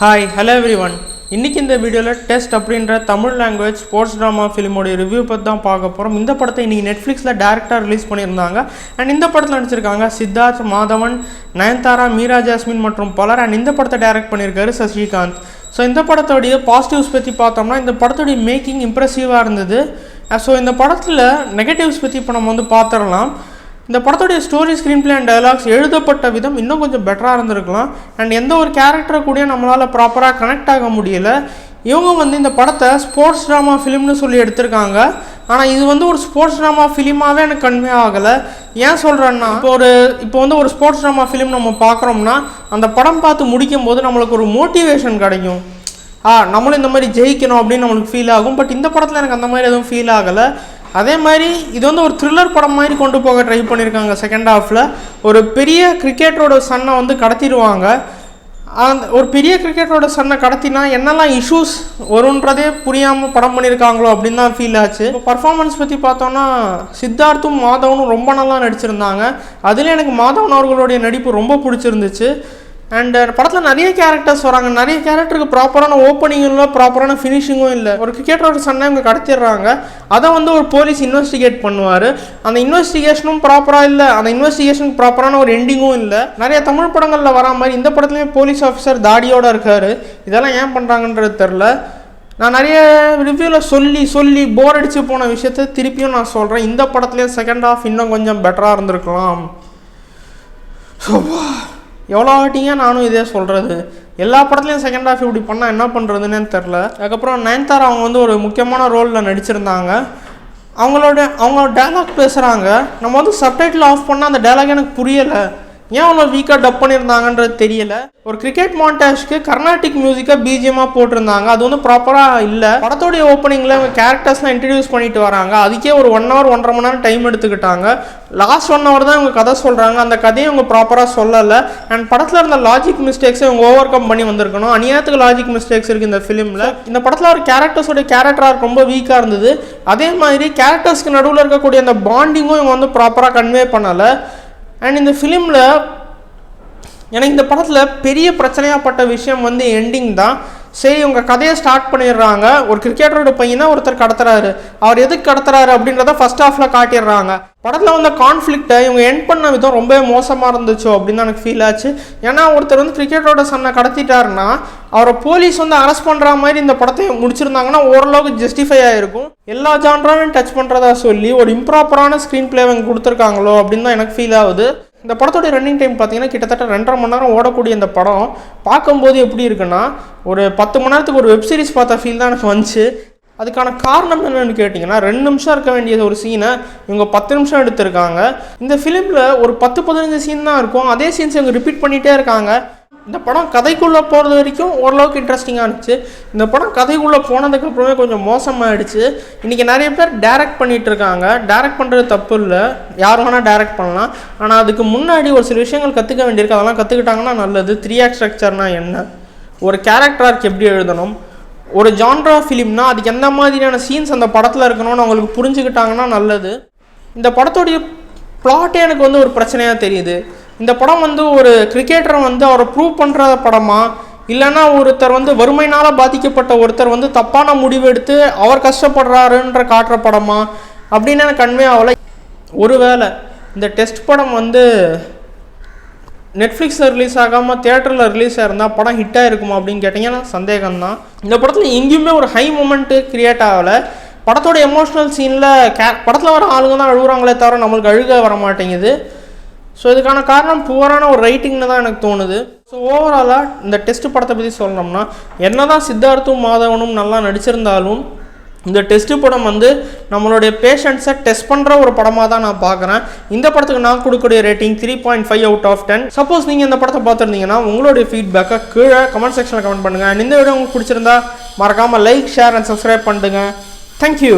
Hi hello everyone. இன்றைக்கி இந்த வீடியோவில் டெஸ்ட் அப்படின்ற தமிழ் லாங்குவேஜ் ஸ்போர்ட்ஸ் ட்ராமா ஃபிலிமோடைய ரிவ்யூ பற்றி தான் பார்க்க போகிறோம். இந்த படத்தை இன்றைக்கி நெட்ஃப்ளிக்ஸில் டேரெக்டாக ரிலீஸ் பண்ணியிருந்தாங்க. அண்ட் இந்த படத்தில் நடிச்சிருக்காங்க சித்தார்த், மாதவன், நயன்தாரா, மீரா ஜாஸ்மின் மற்றும் பலர். அண்ட் இந்த படத்தை டைரக்ட் பண்ணியிருக்காரு சசிகாந்த். ஸோ இந்த படத்தோடைய பாசிட்டிவ்ஸ் பற்றி பார்த்தோம்னா இந்த படத்தோடைய மேக்கிங் இம்ப்ரெசிவாக இருந்தது. ஸோ இந்த படத்தில் நெகட்டிவ்ஸ் பற்றி இப்போ நம்ம பார்த்துடலாம். இந்த படத்துடைய story, screen play and dialogues எழுதப்பட்ட விதம் இன்னும் கொஞ்சம் பெட்டராக இருந்திருக்கலாம். அண்ட் எந்த ஒரு கேரக்டரை கூட நம்மளால் ப்ராப்பராக கனெக்ட் ஆக முடியலை. இவங்க இந்த படத்தை ஸ்போர்ட்ஸ் ட்ராமா ஃபிலிம்னு சொல்லி எடுத்திருக்காங்க. ஆனால் இது ஒரு ஸ்போர்ட்ஸ் ட்ராமா ஃபிலிமாகவே எனக்கு கன்வே ஆகலை. ஏன் சொல்கிறேன்னா, இப்போ ஒரு ஸ்போர்ட்ஸ் ட்ராமா ஃபிலிம் நம்ம பார்க்குறோம்னா அந்த படம் பார்த்து முடிக்கும் போது நம்மளுக்கு ஒரு மோட்டிவேஷன் கிடைக்கும். நம்மளும் இந்த மாதிரி ஜெயிக்கணும் அப்படின்னு நம்மளுக்கு ஃபீல் ஆகும். பட் இந்த படத்தில் எனக்கு அந்த மாதிரி எதுவும் ஃபீல் ஆகலை. அதே மாதிரி இது ஒரு த்ரில்லர் படம் மாதிரி கொண்டு போக ட்ரை பண்ணியிருக்காங்க. செகண்ட் ஹாஃபில் ஒரு பெரிய கிரிக்கெட்டரோட சன்னை கடத்திடுவாங்க. ஒரு பெரிய கிரிக்கெட்டரோட சன்னை கடத்தினா என்னெல்லாம் இஷ்யூஸ் வரும்ன்றதே புரியாமல் படம் பண்ணியிருக்காங்களோ அப்படின்னு தான் ஃபீல் ஆச்சு. இப்போ பர்ஃபார்மன்ஸ் பற்றி பார்த்தோன்னா சித்தார்த்தும் மாதவனும் ரொம்ப நல்லா நடிச்சிருந்தாங்க. அதுலேயும் எனக்கு மாதவன் அவர்களுடைய நடிப்பு ரொம்ப பிடிச்சிருந்துச்சு. அண்ட் படத்தில் நிறைய கேரக்டர்ஸ் வராங்க. நிறைய கேரக்டருக்கு ப்ராப்பரான ஓப்பனிங்கும் இல்லை, ப்ராப்பரான ஃபினிஷிங்கும் இல்லை. ஒரு கிரிக்கெட்டரோட சன்னை இவங்க கடத்திடுறாங்க. அதை ஒரு போலீஸ் இன்வெஸ்டிகேட் பண்ணுவார். அந்த இன்வெஸ்டிகேஷனும் ப்ராப்பராக இல்லை, அந்த இன்வெஸ்டிகேஷனுக்கு ப்ராப்பரான ஒரு எண்டிங்கும் இல்லை. நிறைய தமிழ் படங்களில் வரா மாதிரி இந்த படத்துலேயும் போலீஸ் ஆஃபீஸர் தாடியோடு இருக்கார். இதெல்லாம் ஏன் பண்ணுறாங்கன்றது தெரில. நான் நிறைய ரிவ்யூவில் சொல்லி போர் அடித்து போன விஷயத்த திருப்பியும் நான் சொல்கிறேன். இந்த படத்துலேயும் செகண்ட் ஹாஃப் இன்னும் கொஞ்சம் பெட்டராக இருந்திருக்கலாம். எவ்வளோ ஆட்டிங்க நானும் இதே சொல்கிறது. எல்லா படத்துலையும் செகண்ட் ஹாஃப் இப்படி பண்ணால் என்ன பண்ணுறதுன்னு தெரில. அதுக்கப்புறம் நயன்தாரா அவங்க ஒரு முக்கியமான ரோலில் நடிச்சிருந்தாங்க. அவங்க டைலாக் பேசுகிறாங்க. நம்ம சப்டைட்டில் ஆஃப் பண்ணால் அந்த டைலாக் எனக்கு புரியலை. ஏன் அவ்வளோ வீக்காக டப் பண்ணியிருந்தாங்கன்றது தெரியல. ஒரு கிரிக்கெட் மாண்டாஜ்க்கு கர்நாடிக் மியூசிக்காக பிஜிஎம்மாக போட்டிருந்தாங்க. அது ப்ராப்பராக இல்லை. படத்தோடைய ஓப்பனிங்கில் அவங்க கேரக்டர்ஸ்லாம் இன்ட்ரடியூஸ் பண்ணிட்டு வராங்க. அதுக்கே ஒரு 1 hour 1.5 மணி நேரம் டைம் எடுத்துக்கிட்டாங்க. லாஸ்ட் 1 hour தான் இவங்க கதை சொல்கிறாங்க. அந்த கதையை இவங்க ப்ராப்பராக சொல்லலை. அண்ட் படத்தில் இருந்த லாஜிக் மிஸ்டேக்ஸை இவங்க ஓவர் கம் பண்ணி வந்திருக்கணும். அநியாயத்துக்கு லாஜிக் மிஸ்டேக்ஸ் இருக்குது இந்த ஃபிலிமில். இந்த படத்தில் ஒரு கேரக்டர்ஸோடைய கேரக்டராக ரொம்ப வீக்காக இருந்தது. அதே மாதிரி கேரக்டர்ஸ்க்கு நடுவில் இருக்கக்கூடிய அந்த பாண்டிங்கும் இவங்க ப்ராப்பராக கன்வே பண்ணலை. அண்ட் இந்த ஃபிலிமில் எனக்கு இந்த படத்தில் பெரிய பிரச்சனையாகப்பட்ட விஷயம் எண்டிங் தான். சரி, உங்கள் கதையை ஸ்டார்ட் பண்ணிடுறாங்க. ஒரு கிரிக்கெட்டரோட பையனை ஒருத்தர் கடத்துறாரு. அவர் எதுக்கு கடத்துறாரு அப்படின்றத ஃபர்ஸ்ட் ஹாஃபில் காட்டிடுறாங்க. படத்தில் கான்ஃப்ளிக்டை இவங்க எண்ட் பண்ண விதம் ரொம்ப மோசமாக இருந்துச்சோ அப்படின்னு எனக்கு ஃபீல் ஆச்சு. ஏன்னா ஒருத்தர் கிரிக்கெட்டரோட சன்னை கடத்திட்டாருன்னா அவரை போலீஸ் அரெஸ்ட் பண்ணுற மாதிரி இந்த படத்தை முடிச்சிருந்தாங்கன்னா ஓரளவுக்கு ஜஸ்டிஃபை ஆகிருக்கும். எல்லா ஜான்ராவையும் டச் பண்ணுறதா சொல்லி ஒரு இம்ப்ராப்பரான ஸ்க்ரீன் பிளே அவங்க கொடுத்துருக்காங்களோ அப்படின்னு தான் எனக்கு ஃபீல் ஆகுது. இந்த படத்தோடைய ரன்னிங் டைம் பார்த்தீங்கன்னா கிட்டத்தட்ட 2.5 மணி நேரம் ஓடக்கூடிய இந்த படம் பார்க்கும்போது எப்படி இருக்குன்னா ஒரு 10 மணி நேரத்துக்கு ஒரு வெப்சீரிஸ் பார்த்த ஃபீல் தான் எனக்கு வந்துச்சு. அதுக்கான காரணம் என்னென்னு கேட்டிங்கன்னா 2 நிமிஷம் இருக்க வேண்டியது ஒரு சீனை இவங்க 10 நிமிஷம் எடுத்திருக்காங்க. இந்த ஃபிலிமில் ஒரு 10-15 சீன் தான் இருக்கும். அதே சீன்ஸ் இவங்க ரிப்பீட் பண்ணிகிட்டே இருக்காங்க. இந்த படம் கதைக்குள்ளே போகிறது வரைக்கும் ஓரளவுக்கு இன்ட்ரெஸ்டிங்காக இருந்துச்சு. இந்த படம் கதைக்குள்ளே போனதுக்கப்புறமே கொஞ்சம் மோசமாகிடுச்சு. இன்றைக்கி நிறைய பேர் டைரக்ட் பண்ணிகிட்டு இருக்காங்க. டைரக்ட் பண்ணுறது தப்பு இல்லை, யார் வேணால் டைரக்ட் பண்ணலாம். ஆனால் அதுக்கு முன்னாடி ஒரு சில விஷயங்கள் கற்றுக்க வேண்டியிருக்கு. அதெல்லாம் கற்றுக்கிட்டாங்கன்னா நல்லது. 3 ஆக்ட் ஸ்ட்ரக்சர்னால் என்ன, ஒரு கேரக்டருக்கு எப்படி எழுதணும், ஒரு ஜான்ரா ஃபிலிம்னா அதுக்கு எந்த மாதிரியான சீன்ஸ் அந்த படத்தில் இருக்கணும்னு அவங்களுக்கு புரிஞ்சுக்கிட்டாங்கன்னா நல்லது. இந்த படத்தோடைய பிளாட்டே எனக்கு ஒரு பிரச்சனையாக தெரியுது. இந்த படம் ஒரு கிரிக்கெட்டரை அவரை ப்ரூவ் பண்ணுற படமா, இல்லைன்னா ஒருத்தர் வறுமையினால் பாதிக்கப்பட்ட ஒருத்தர் தப்பான முடிவு எடுத்து அவர் கஷ்டப்படுறாருன்ற காட்டுற படமா அப்படின்னு எனக்கு கன்வே ஆகலை. ஒருவேளை இந்த டெஸ்ட் படம் நெட்ஃப்ளிக்ஸில் ரிலீஸ் ஆகாமல் தியேட்டரில் ரிலீஸ் ஆகிருந்தால் படம் ஹிட்டாக இருக்குமா அப்படின்னு கேட்டிங்கன்னா சந்தேகம்தான். இந்த படத்தில் எங்கேயுமே ஒரு ஹை மூமெண்ட்டு க்ரியேட் ஆகலை. படத்தோட எமோஷ்னல் சீனில் படத்தில் வர ஆளுங்க தான் அழுகுறாங்களே தவிர நம்மளுக்கு அழுக வர மாட்டேங்குது. ஸோ இதுக்கான காரணம் புவரான ஒரு ரைட்டிங்னு தான் எனக்கு தோணுது. ஸோ ஓவராலாக இந்த டெஸ்ட் படத்தை பற்றி சொல்லணும்னா என்ன தான் சித்தார்த்தும் மாதவனும் நல்லா நடிச்சிருந்தாலும் இந்த டெஸ்ட் படம் நம்மளுடைய பேஷண்ட்ஸை டெஸ்ட் பண்ணுற ஒரு படமாக தான் நான் பார்க்குறேன். இந்த படத்துக்கு நான் கொடுக்கக்கூடிய ரேட்டிங் 3.5 out of 10. சப்போஸ் நீங்கள் இந்த படத்தை பார்த்துருந்தீங்கன்னா உங்களுடைய ஃபீட்பேக்கை கீழே கமெண்ட் செக்ஷனில் கமெண்ட் பண்ணுங்கள். இந்த வீடியோ உங்களுக்கு பிடிச்சிருந்தா மறக்காமல் லைக், ஷேர் அண்ட் சப்ஸ்கிரைப் பண்ணுங்க. தேங்க்யூ.